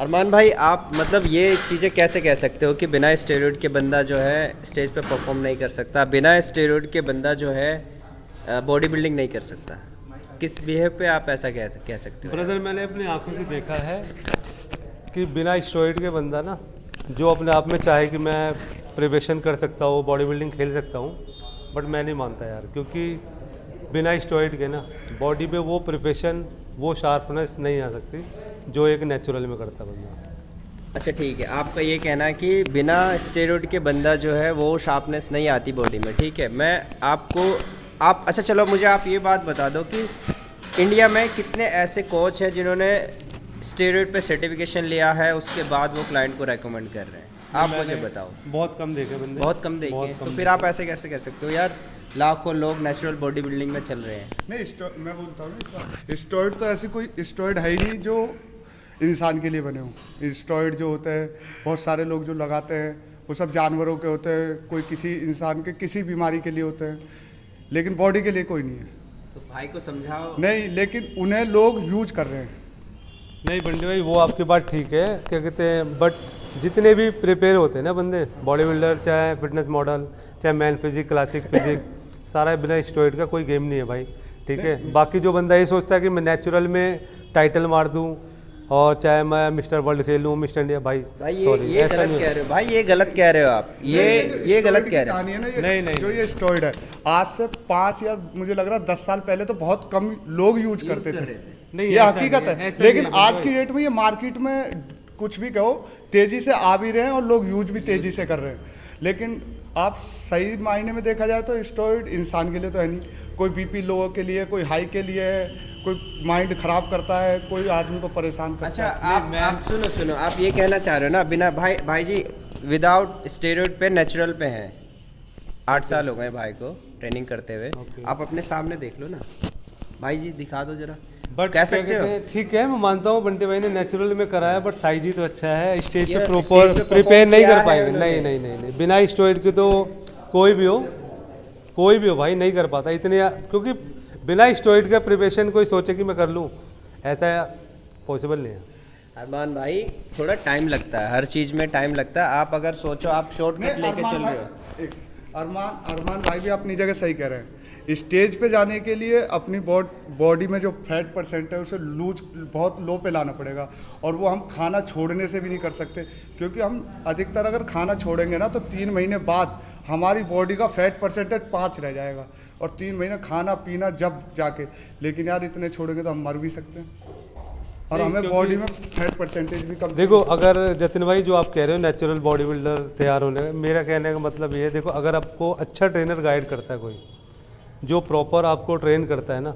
अरमान भाई, आप मतलब ये चीज़ें कैसे कह सकते हो कि बिना स्टेरॉइड के बंदा जो है स्टेज पे परफॉर्म नहीं कर सकता, बिना स्टेरॉइड के बंदा जो है बॉडी बिल्डिंग नहीं कर सकता? किस बिहेव पे आप ऐसा कह सकते हो? ब्रदर, मैंने अपनी आंखों से देखा है कि बिना स्टेरॉइड के बंदा ना, जो अपने आप में चाहे कि मैं प्रिपरेशन कर सकता हूँ, बॉडी बिल्डिंग खेल सकता हूँ, बट मैं नहीं मानता यार। क्योंकि बिना स्टेरॉइड के ना बॉडी पे वो प्रिपरेशन, वो शार्पनेस नहीं आ सकती जो एक नेचुरल में करता बंदा। अच्छा ठीक है, आपका ये कहना है कि बिना स्टेरॉइड के बंदा जो है वो शार्पनेस नहीं आती बॉडी में। ठीक है, मैं आपको आप अच्छा चलो मुझे आप ये बात बता दो कि इंडिया में कितने ऐसे कोच हैं जिन्होंने स्टेरॉइड पे सर्टिफिकेशन लिया है, उसके बाद वो क्लाइंट को रेकमेंड कर रहे हैं? आप मुझे बताओ। बहुत कम देखे बंदे, बहुत कम देखे हैं, तो फिर आप ऐसे कैसे कह सकते हो यार लाखों लोग नेचुरल बॉडी बिल्डिंग में चल रहे हैं? नहीं, मैं बोलता हूँ ना, स्टेरॉइड तो ऐसी कोई स्टेरॉइड है ही नहीं जो इंसान के लिए बने हो। स्टेरॉइड जो होते हैं, बहुत सारे लोग जो लगाते हैं वो सब जानवरों के होते हैं, कोई किसी इंसान के किसी बीमारी के लिए होते हैं, लेकिन बॉडी के लिए कोई नहीं है। तो भाई को समझाओ। नहीं, लेकिन उन्हें लोग यूज कर रहे हैं। नहीं बंडे भाई, वो आपकी बात ठीक है, क्या कहते हैं, बट जितने भी प्रिपेयर होते हैं ना बंदे, बॉडी बिल्डर, चाहे फिटनेस मॉडल, चाहे मैन फिजिक, क्लासिक फिजिक, सारा बिना स्टेरॉइड का कोई गेम नहीं है भाई। ठीक है, बाकी जो बंदा ये सोचता है कि मैं नेचुरल में टाइटल मार दूं और चाहे मैं मिस्टर वर्ल्ड खेल लूँ, मिस्टर इंडिया, भाई ये गलत कह रहे हो भाई, ये गलत कह रहे हो आप, ये गलत कह रहे हो। नहीं, जो ये स्टेरॉइड है, आज से 5 या मुझे लग रहा 10 साल पहले तो बहुत कम लोग यूज करते थे। नहीं, ये हकीकत है, लेकिन आज की डेट में ये मार्केट में कुछ भी कहो तेजी से आ भी रहे हैं और लोग यूज भी तेजी से कर रहे हैं। लेकिन आप सही मायने में देखा जाए तो स्टेरॉइड इंसान के लिए तो है नहीं। कोई बीपी लो के लिए, कोई हाई के लिए है, कोई माइंड खराब करता है, कोई आदमी को परेशान करता अच्छा, है। आप सुनो, आप ये कहना चाह रहे हो ना, बिना भाई जी विदाउट स्टेरॉइड पे नेचुरल पे हैं, 8 साल हो गए भाई को ट्रेनिंग करते हुए। आप अपने सामने देख लो ना भाई जी, दिखा दो जरा। बट कह सकते हो? ठीक है, मैं मानता हूँ बंटे भाई ने नेचुरल में कराया, बट साइज ही तो अच्छा है, स्टेज पे स्टेज प्रॉपर पे प्रिपेयर perform नहीं किया कर है पाएंगे। उन्होंने। नहीं, बिना स्टेरॉइड के तो कोई भी हो भाई नहीं कर पाता इतने, क्योंकि बिना स्टेरॉइड का प्रिपरेशन कोई सोचे कि मैं कर लूँ, ऐसा पॉसिबल नहीं है। अरमान भाई, थोड़ा टाइम लगता है, हर चीज़ में टाइम लगता है। आप अगर सोचो आप शॉर्टकट लेके चल रहे हो। अरमान भाई भी अपनी जगह सही कह रहे हैं। स्टेज पे जाने के लिए अपनी बॉडी में जो फैट परसेंट है उसे लूज बहुत लो पे लाना पड़ेगा, और वो हम खाना छोड़ने से भी नहीं कर सकते। क्योंकि हम अधिकतर अगर खाना छोड़ेंगे ना तो 3 महीने बाद हमारी बॉडी का फैट परसेंटेज 5 रह जाएगा, और 3 महीने खाना पीना जब जाके। लेकिन यार इतने छोड़ेंगे तो हम मर भी सकते हैं, और हमें बॉडी में फैट परसेंटेज भी कम। देखो, अगर जतिन भाई जो आप कह रहे हो नेचुरल बॉडी बिल्डर तैयार होने का, मेरा कहने का मतलब ये है, देखो अगर आपको अच्छा ट्रेनर गाइड करता है, कोई जो प्रॉपर आपको ट्रेन करता है ना,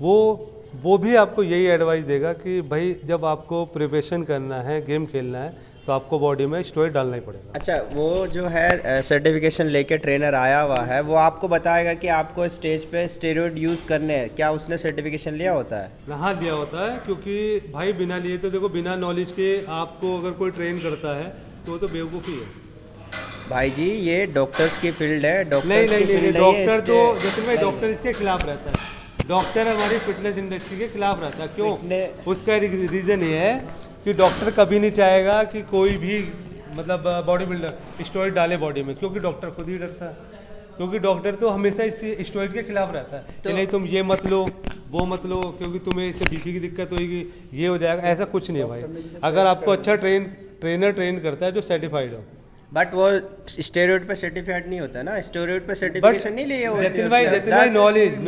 वो भी आपको यही एडवाइस देगा कि भाई जब आपको प्रिपरेशन करना है, गेम खेलना है, तो आपको बॉडी में स्टेरॉइड डालना ही पड़ेगा। अच्छा, वो जो है सर्टिफिकेशन लेके ट्रेनर आया हुआ है, वो आपको बताएगा कि आपको स्टेज पे स्टेरॉइड यूज़ करने हैं, क्या उसने सर्टिफिकेशन लिया होता है? हाँ, लिया होता है, क्योंकि भाई बिना लिए तो देखो, बिना नॉलेज के आपको अगर कोई ट्रेन करता है तो वो तो बेवकूफ़ी है भाई जी। ये डॉक्टर्स की फील्ड है, नहीं, डॉक्टर तो जतिन भाई डॉक्टर इसके खिलाफ रहता है। डॉक्टर हमारी फिटनेस इंडस्ट्री के खिलाफ रहता है। क्यों? उसका रीज़न ये है कि डॉक्टर कभी नहीं चाहेगा कि कोई भी मतलब बॉडी बिल्डर स्टेरॉइड डाले बॉडी में, क्योंकि डॉक्टर खुद ही डरता है। क्योंकि डॉक्टर तो हमेशा इस स्टेरॉइड के खिलाफ रहता है कि नहीं तुम ये मत लो, वो मत लो, क्योंकि तुम्हें इससे बीपी की दिक्कत होगी, ये हो जाएगा। ऐसा कुछ नहीं है भाई, अगर आपको अच्छा ट्रेनर ट्रेन करता है जो सर्टिफाइड हो। बट वो स्टेरॉइड पे सर्टिफाइड नहीं होता ना, स्टेरॉइड पे सर्टिफिकेशन नहीं लिए होते। जतिन भाई नॉलेज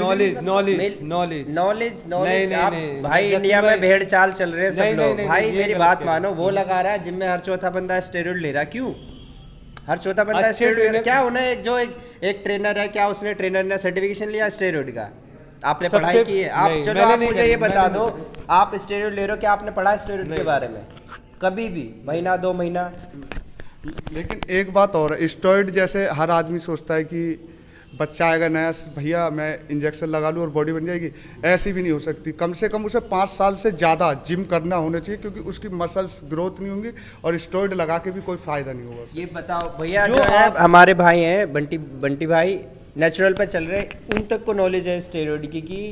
भाई इंडिया में भेड़ चाल चल रहे हैं सब लोग। भाई मेरी बात मानो, वो लगा रहा है जिम में हर चौथा बंदा स्टेरॉइड ले रहा है। क्यों हर चौथा बंदा स्टेरॉइड ले रहा है? क्या उन्हें एक ट्रेनर है, क्या उसने ट्रेनर ने सर्टिफिकेशन लिया स्टेरॉइड का? आपने पढ़ाई की है? आप चलो आप मुझे ये बता दो, आप स्टेरॉइड ले रहे हो, क्या आपने पढ़ा स्टेरॉइड के बारे में कभी भी? महीना 2 महीना? लेकिन एक बात और है, स्टेरॉइड जैसे हर आदमी सोचता है कि बच्चा आएगा नया, भैया मैं इंजेक्शन लगा लूँ और बॉडी बन जाएगी। ऐसी भी नहीं हो सकती। कम से कम उसे 5 साल से ज़्यादा जिम करना होना चाहिए, क्योंकि उसकी मसल्स ग्रोथ नहीं होंगी, और स्टेरॉइड लगा के भी कोई फ़ायदा नहीं होगा। ये बताओ भैया, जो है हमारे भाई हैं बंटी भाई, नेचुरल पे चल रहे, उन तक को नॉलेज है स्टेरॉइड की कि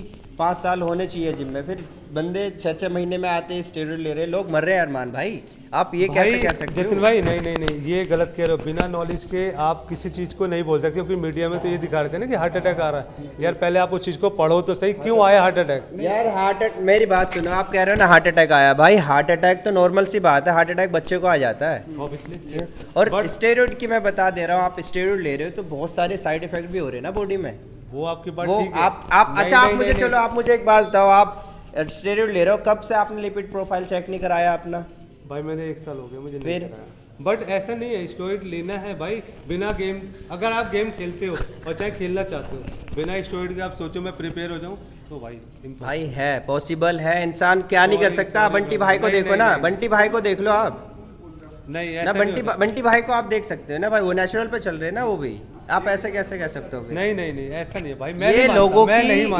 5 साल होने चाहिए जिम में, फिर बंदे 6-6 महीने में आते हैं स्टेरॉइड ले रहे हैं, लोग मर रहे हैं अरमान भाई। आप ये कैसे कह सकते हो? जतिन भाई नहीं ये गलत कह रहे हो। बिना नॉलेज के आप किसी चीज़ को नहीं बोल सकते, क्योंकि मीडिया में तो ये दिखा रहे थे ना कि हार्ट अटैक आ रहा है। यार पहले आप उस चीज़ को पढ़ो तो सही, क्यों आया हार्ट अटैक? यार मेरी बात सुनो, आप कह रहे हो ना हार्ट अटैक आया, भाई हार्ट अटैक तो नॉर्मल सी बात है, हार्ट अटैक बच्चे को आ जाता है। ऑब्वियसली। और स्टेरॉइड की मैं बता दे रहा हूँ, आप स्टेरॉइड ले रहे हो तो बहुत सारे साइड इफेक्ट भी हो रहे हैं ना बॉडी में। वो आपकी बात वो ठीक है। आप अच्छा आप मुझे चलो आप मुझे एक बात बताओ, आप स्टेरॉइड ले रहे हो, कब से आपने लिपिड प्रोफाइल चेक नहीं कराया अपना? भाई मैंने 1 साल हो गया, मुझे नहीं फिर? कराया। बट ऐसा नहीं है, स्टेरॉइड लेना है भाई बिना गेम, अगर आप गेम खेलते हो और चाहे खेलना चाहते हो, बिना स्टेरॉइड के आप सोचो मैं प्रिपेयर हो जाऊँ तो भाई है पॉसिबल है, इंसान क्या नहीं कर सकता। बंटी भाई को देखो ना, बंटी भाई को देख लो आप नहीं ना, बंटी भाई को आप देख सकते हो ना भाई, वो नेचुरल पे चल रहे हैं ना वो भी, आप ऐसे कैसे कह सकते हो? नहीं ऐसा नहीं है भाई।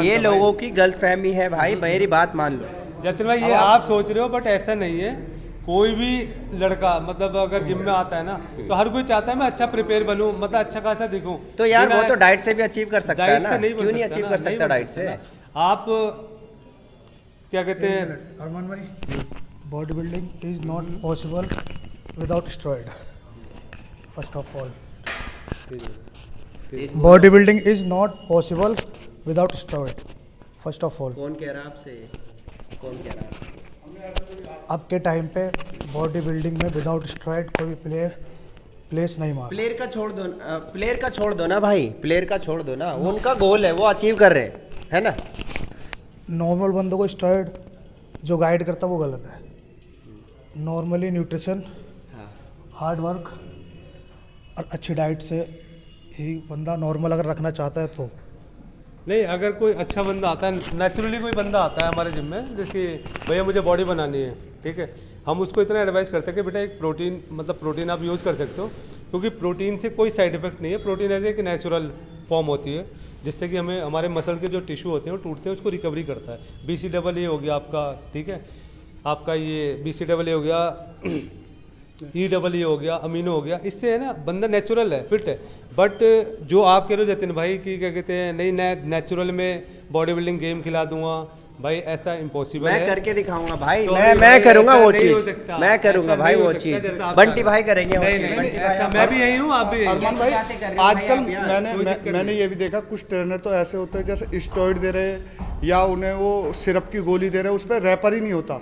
ये लोगों की गलतफहमी है भाई, मेरी बात मान लो। जतिन भाई ये आप सोच रहे हो, बट ऐसा नहीं है। कोई भी लड़का मतलब अगर जिम में आता है ना तो हर कोई चाहता है मैं अच्छा प्रिपेयर बनूं, मतलब अच्छा खासा दिखूं। तो यार वो तो डाइट से भी अचीव कर सकता है ना, क्यों नहीं अचीव कर सकता डाइट से? आप क्या कहते हैं अरमान भाई, body building is not possible without steroid. First of all body building is not possible without steroid. First of all कौन कह रहा है आपसे? कौन कह रहा है? अब के टाइम पे बॉडी बिल्डिंग में विदाउट स्टेरॉइड कोई प्लेयर प्लेस नहीं मार। प्लेयर का छोड़ दो, प्लेयर का छोड़ दो ना भाई, प्लेयर का छोड़ दो ना, उनका गोल है वो अचीव कर रहे हैं, है ना? नॉर्मल बंदों को स्टेरॉइड जो गाइड करता है वो गलत है। नॉर्मली न्यूट्रिशन, हार्ड वर्क और अच्छी डाइट से ही बंदा नॉर्मल अगर रखना चाहता है तो। नहीं, अगर कोई अच्छा बंदा आता है, नेचुरली कोई बंदा आता है हमारे जिम में, जैसे भैया मुझे बॉडी बनानी है, ठीक है, हम उसको इतना एडवाइस करते हैं कि बेटा एक प्रोटीन, मतलब प्रोटीन आप यूज़ कर सकते हो, क्योंकि प्रोटीन से कोई साइड इफेक्ट नहीं है। प्रोटीन ऐसे एक नेचुरल फॉर्म होती है जिससे कि हमें हमारे मसल के जो टिश्यू होते हैं वो टूटते हैं, उसको रिकवरी करता है। BCAA हो गया आपका, ठीक है, आपका ये BCAA हो गया, EAA हो गया, अमीनो हो गया, इससे है ना बंदा नेचुरल है, फिट है। बट जो आप कह रहे हो जतिन भाई की क्या कहते हैं, नहीं नेचुरल में बॉडी बिल्डिंग गेम खिला दूंगा, भाई ऐसा इम्पॉसिबल है। मैं करके दिखाऊंगा भाई, मैं करूंगा वो चीज, मैं करूंगा भाई वो चीज, बंटी भाई करेंगे वो चीज। मैं भी यही हूँ, आप भी यही। अरमान भाई आजकल मैंने ये भी देखा, कुछ ट्रेनर तो ऐसे होते हैं जैसे स्टेरॉइड दे रहे या उन्हें वो सिरप की गोली दे रहे, उस पर रैपर ही नहीं होता,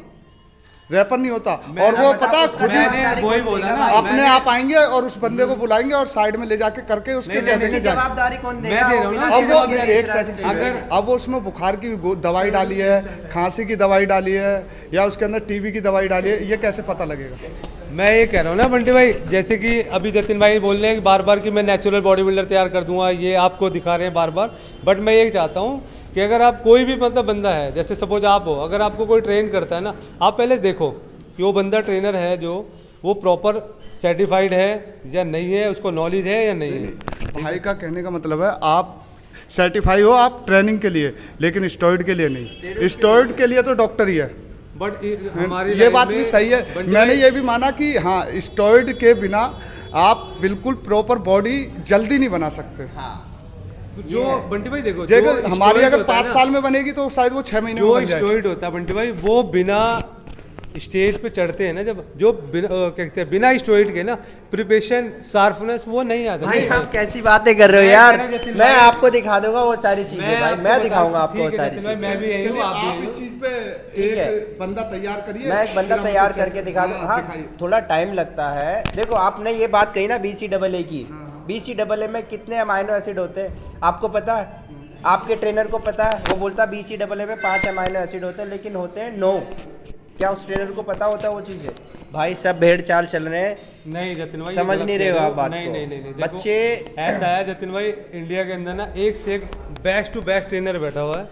रैपर नहीं होता, और वो पता खुद ही वही बोला ना, अपने आप आएंगे और उस बंदे को बुलाएंगे और साइड में ले जाके करके उसके कहने जवाबदारी कौन देगा? मैं दे रहा हूँ ना। अब वो एक सेकंड, अब वो उसमें बुखार की दवाई डाली है, खांसी की दवाई डाली है, या उसके अंदर TB की दवाई डाली है, ये कैसे पता लगेगा? मैं ये कह रहा हूँ ना बंटी भाई, जैसे कि अभी जतिन भाई बोल रहे हैं बार बार कि मैं नेचुरल बॉडी बिल्डर तैयार कर दूंगा, ये आपको दिखा रहे हैं बार बार, बट मैं ये चाहता हूँ कि अगर आप कोई भी मतलब बंदा है, जैसे सपोज आप हो, अगर आपको कोई ट्रेन करता है ना, आप पहले देखो कि वो बंदा ट्रेनर है जो वो प्रॉपर सर्टिफाइड है या नहीं है, उसको नॉलेज है या नहीं है। भाई का कहने का मतलब है आप सर्टिफाई हो आप ट्रेनिंग के लिए, लेकिन स्टेरॉइड के लिए नहीं। स्टेरॉइड के लिए तो डॉक्टर ही है। बट हमारी ये बात भी सही है, मैंने ये भी माना कि हाँ स्टेरॉइड के बिना आप बिल्कुल प्रॉपर बॉडी जल्दी नहीं बना सकते। जो बंटी भाई देखो, हमारी अगर 5 साल में बनेगी तो शायद वो 6 महीने में बन जाए। स्टेरॉइड होता है बंटी भाई, वो बिना स्टेज पे चढ़ते हैं ना, जब जो कहते हैं बिना स्टेरॉइड के ना प्रिपरेशन शार्पनेस वो नहीं आ सकती। भाई आप कैसी बातें कर रहे हो यार, मैं आपको दिखा दूंगा वो सारी चीजें भाई, मैं दिखाऊंगा आपको वो सारी चीजें। मैं भी यही हूं, आप भी इस चीज पे ठीक है, एक बंदा तैयार करिए, मैं एक बंदा तैयार करके दिखा दूंगा। हाँ थोड़ा टाइम लगता है। देखो आपने ये बात कही ना BCAA की, BCAA में कितने अमाइनो एसिड होते हैं आपको पता है? आपके ट्रेनर को पता है? वो बोलता है BCAA में 5 अमाइनो एसिड होते हैं, लेकिन होते हैं 9। क्या उस ट्रेनर को पता होता है वो चीज़ें? भाई सब भेड़ चाल चल रहे हैं। नहीं जतिन भाई, समझ नहीं रहे हो आप बात नहीं, को। नहीं, नहीं, नहीं, बच्चे ऐसा है जतिन भाई, इंडिया के अंदर ना एक से एक बेस्ट टू बेस्ट ट्रेनर बैठा हुआ है,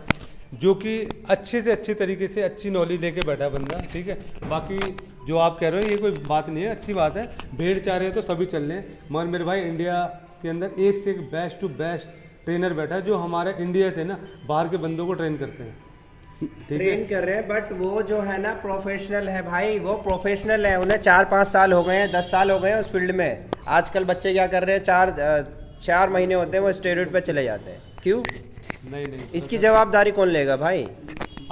जो कि अच्छे से अच्छे तरीके से अच्छी नॉलेज लेके बैठा है बंदा, ठीक है। बाकी जो आप कह रहे हो ये कोई बात नहीं है, अच्छी बात है, भेड़ चाह रहे हैं तो सभी चल रहे हैं, मगर मेरे भाई इंडिया के अंदर एक से एक बेस्ट टू बेस्ट ट्रेनर बैठा है, जो हमारे इंडिया से ना बाहर के बंदों को ट्रेन करते हैं, ट्रेन कर रहे हैं। बट वो जो है ना प्रोफेशनल है भाई, वो प्रोफेशनल है, उन्हें 4-5 साल हो गए हैं, 10 साल हो गए हैं उस फील्ड में। आजकल बच्चे क्या कर रहे हैं, 4 महीने होते हैं वो स्टेरॉइड पे चले जाते हैं। क्यों? नहीं इसकी जवाबदारी कौन लेगा भाई?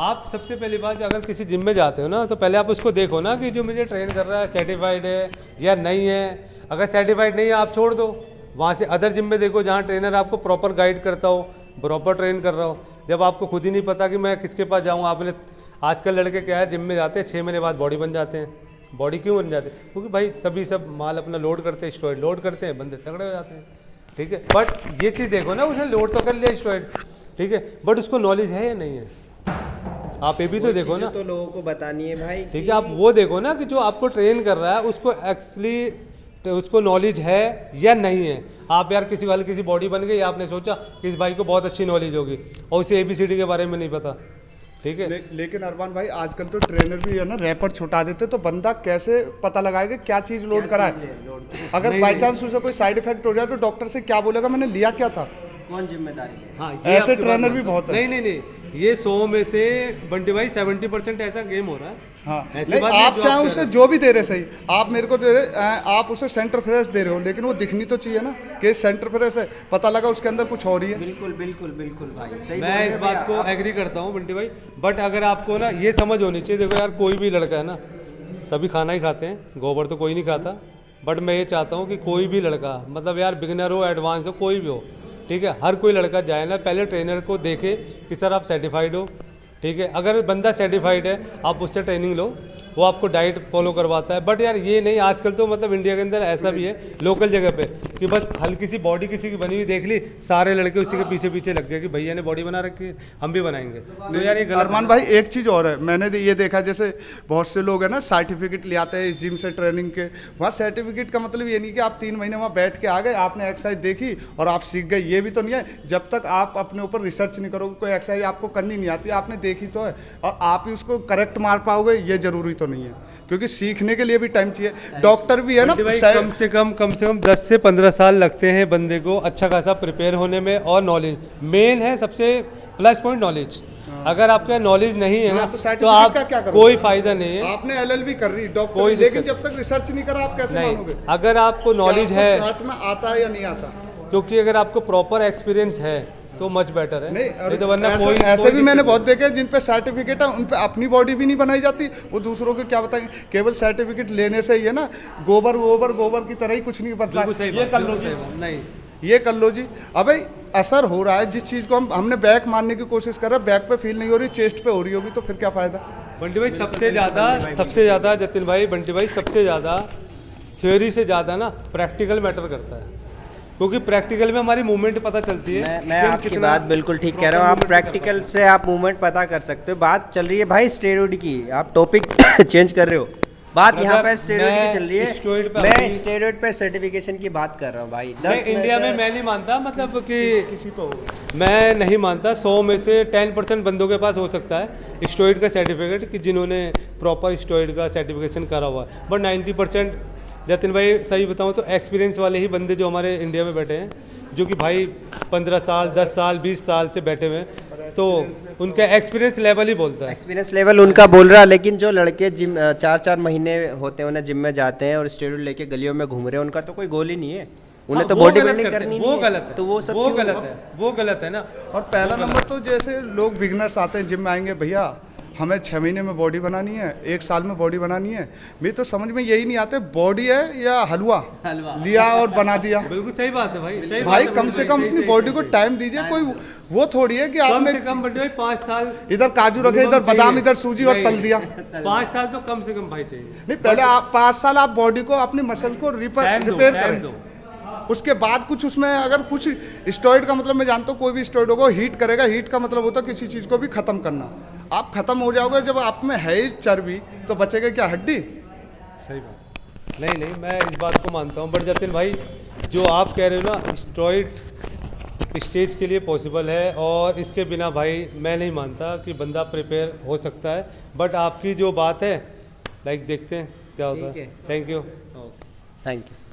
आप सबसे पहली बात, अगर किसी जिम में जाते हो ना, तो पहले आप उसको देखो ना कि जो मुझे ट्रेन कर रहा है सर्टिफाइड है या नहीं है। अगर सर्टिफाइड नहीं है आप छोड़ दो, वहाँ से अदर जिम में देखो जहाँ ट्रेनर आपको प्रॉपर गाइड करता हो, प्रॉपर ट्रेन कर रहा हो। जब आपको खुद ही नहीं पता कि मैं किसके पास जाऊँ, आपने आजकल लड़के क्या है, जिम में जाते हैं 6 महीने बाद बॉडी बन जाते हैं। बॉडी क्यों बन जाते हैं? क्योंकि भाई सभी सब माल अपना लोड करते हैं, स्टेरॉइड लोड करते हैं, बंदे तगड़े हो जाते हैं। ठीक है, बट ये चीज़ देखो ना, उसने लोड तो कर लिया स्टेरॉइड, ठीक है, बट उसको नॉलेज है या नहीं है, आप ये भी तो देखो ना। तो लोगों को बतानी है भाई, ठीक है, आप वो देखो ना कि जो आपको ट्रेन कर रहा है उसको एक्चुअली उसको नॉलेज है या नहीं है। आप यार किसी बॉडी बन गई, आपने सोचा कि इस भाई को बहुत अच्छी नॉलेज होगी और उसे ABCD के बारे में नहीं पता। ठीक है, लेकिन अरमान भाई आजकल तो ट्रेनर भी है ना रैपर छुटा देते, तो बंदा कैसे पता लगाएगा क्या चीज़ लोड करा है? अगर बाई चांस उसे कोई साइड इफेक्ट हो जाए तो डॉक्टर से क्या बोलेगा, मैंने लिया क्या था? कौन जिम्मेदारी है? हाँ, ऐसे ट्रेनर भी बहुत है। नहीं, ये 100 में से बंटी भाई 70% ऐसा गेम हो रहा है। हाँ, ऐसी नहीं, बात नहीं, आप जो चाहे आप उसे कह रहे जो भी दे रहे, सही आप मेरे को दे रहे, आप उसे सेंटर फ्रेश दे रहे हो, लेकिन वो दिखनी तो चाहिए ना कि सेंटर फ्रेश है, पता लगा उसके अंदर कुछ और ही है। बिल्कुल भाई, सही बोल मैं रहे इस हो बात भाई को आप। एग्री करता हूँ बंटी भाई, बट अगर आपको ना ये समझ होनी चाहिए, देखो यार कोई भी लड़का है ना, सभी खाना ही खाते हैं, गोबर तो कोई नहीं खाता, बट मैं ये चाहता हूँ कि कोई भी लड़का, मतलब यार बिगिनर हो एडवांस हो कोई भी हो, ठीक है, हर कोई लड़का जाए ना पहले ट्रेनर को देखे कि सर आप सर्टिफाइड हो। ठीक है, अगर बंदा सर्टिफाइड है आप उससे ट्रेनिंग लो, वो आपको डाइट फॉलो करवाता है। बट यार ये नहीं, आजकल तो मतलब इंडिया के अंदर ऐसा भी है लोकल जगह पे कि बस हल्की सी बॉडी किसी की बनी हुई देख ली, सारे लड़के उसी के पीछे लग गए कि भैया ने बॉडी बना रखी है, हम भी बनाएंगे। तो यार ये गलत अरमान भाई एक चीज़ और है, मैंने ये देखा, जैसे बहुत से लोग हैं ना सर्टिफिकेट ले आते हैं इस जिम से ट्रेनिंग के, वहाँ सर्टिफिकेट का मतलब ये नहीं कि आप 3 महीने वहाँ बैठ के आ गए, आपने एक्सरसाइज देखी और आप सीख गए, ये भी तो नहीं है। जब तक आप अपने ऊपर रिसर्च नहीं करोगे, कोई एक्सरसाइज आपको करनी नहीं आती, आपने देखी तो है और आप ही उसको करेक्ट मार पाओगे, ये जरूरी तो नहीं है, क्योंकि सीखने के लिए भी टाइम चाहिए। डॉक्टर भी है ना, भाई कम से कम 10 से 15 साल लगते हैं बंदे को अच्छा खासा प्रिपेयर होने में, और नॉलेज मेन है, सबसे प्लस पॉइंट नॉलेज। अगर आपका नॉलेज नहीं है ना, तो तो सर्टिफिकेट आप का क्या करोगे? कोई फायदा नहीं है। आपने LLB कर रही डॉक्टर, कोई लेकिन दिक्कत जब तक रिसर्च नहीं करा आप कैसे मानोगे? नहीं, अगर आपको नॉलेज कि है, आपको में आता है या नहीं आता, क्योंकि अगर आपको प्रॉपर एक्सपीरियंस है तो मच बेटर है। नहीं तो वरना ऐसे भी मैंने दिक्कत बहुत देखे हैं जिन पे सर्टिफिकेट है, उन पे अपनी बॉडी भी नहीं बनाई जाती, वो दूसरों को क्या बताएंगे, केवल सर्टिफिकेट लेने से ही है ना, गोबर की तरह ही कुछ नहीं बदला। बिल्कुल सही ये बात, कर लो बिल्कुल जी, सही बात। नहीं, ये कर लो जी। अबे असर हो रहा है, जिस चीज़ को हमने बैक मारने की कोशिश कर रहे हैं, बैक पे फील नहीं हो रही, चेस्ट पे हो रही होगी, तो फिर क्या फ़ायदा? बंटी भाई सबसे ज़्यादा जतिन भाई, बंटी भाई सबसे ज़्यादा थ्योरी से ज़्यादा ना प्रैक्टिकल मैटर करता है, क्योंकि प्रैक्टिकल में हमारी मूवमेंट पता चलती है। मैं आपकी बात बिल्कुल ठीक कह रहा हूँ, आप प्रैक्टिकल से आप मूवमेंट पता कर सकते हो। बात चल रही है भाई स्टेरॉइड की, आप टॉपिक चेंज कर रहे हो, बात यहाँ पे स्टेरॉइड की चल रही है। मैं स्टेरॉइड पे सर्टिफिकेशन की बात कर रहा हूँ भाई। 10 इंडिया में मैं नहीं मानता, मतलब कि मैं नहीं मानता, 100 में से 10% बंदों के पास हो सकता है स्टेरॉइड का सर्टिफिकेट, कि जिन्होंने प्रॉपर स्टेरॉइड का सर्टिफिकेशन करा हुआ है। बट 90% जतिन भाई सही बताऊँ तो एक्सपीरियंस वाले ही बंदे जो हमारे इंडिया में बैठे हैं, जो कि भाई 15 साल 10 साल 20 साल से बैठे हुए हैं, तो उनका एक्सपीरियंस लेवल ही बोलता है। एक्सपीरियंस लेवल उनका बोल रहा है, लेकिन जो लड़के जिम 4-4 महीने होते हैं, उन्हें जिम में जाते हैं और स्टेरॉइड लेके गलियों में घूम रहे हैं, उनका तो कोई गोल ही नहीं है, उन्हें तो बॉडी बिल्डिंग करनी वो नहीं है। गलत है, तो वो सब वो क्यों? गलत है ना। और पहला नंबर तो जैसे लोग बिगनर्स आते हैं जिम में, आएंगे भैया हमें 6 महीने में बॉडी बनानी है, 1 साल में बॉडी बनानी है, मेरी तो समझ में यही नहीं आते बॉडी है या हलवा लिया और बना दिया। बिल्कुल सही बात है भाई, सही भाई बात है, कम से कम अपनी बॉडी को टाइम दीजिए, कोई वो थोड़ी है कि कम आपने से कम बंटी भाई 5 साल इधर काजू रखे, इधर बादाम, इधर सूजी और तल दिया। 5 साल तो कम से कम भाई चाहिए। नहीं, पहले आप 5 साल आप बॉडी को अपनी मसल को रिपेयर करें, उसके बाद कुछ उसमें अगर कुछ स्टेरॉइड का मतलब मैं जानता हूँ कोई भी स्टेरॉइड होगा हीट करेगा, हीट का मतलब होता है किसी चीज़ को भी ख़त्म करना। आप ख़त्म हो जाओगे जब आप में है ही चर्बी, तो बचेगा क्या, हड्डी? सही बात। नहीं, मैं इस बात को मानता हूँ, बट जतिन भाई जो आप कह रहे हो ना, स्टेरॉइड स्टेज के लिए पॉसिबल है, और इसके बिना भाई मैं नहीं मानता कि बंदा प्रिपेयर हो सकता है। बट आपकी जो बात है, लाइक देखते हैं क्या होता है। Thank you. Thank you.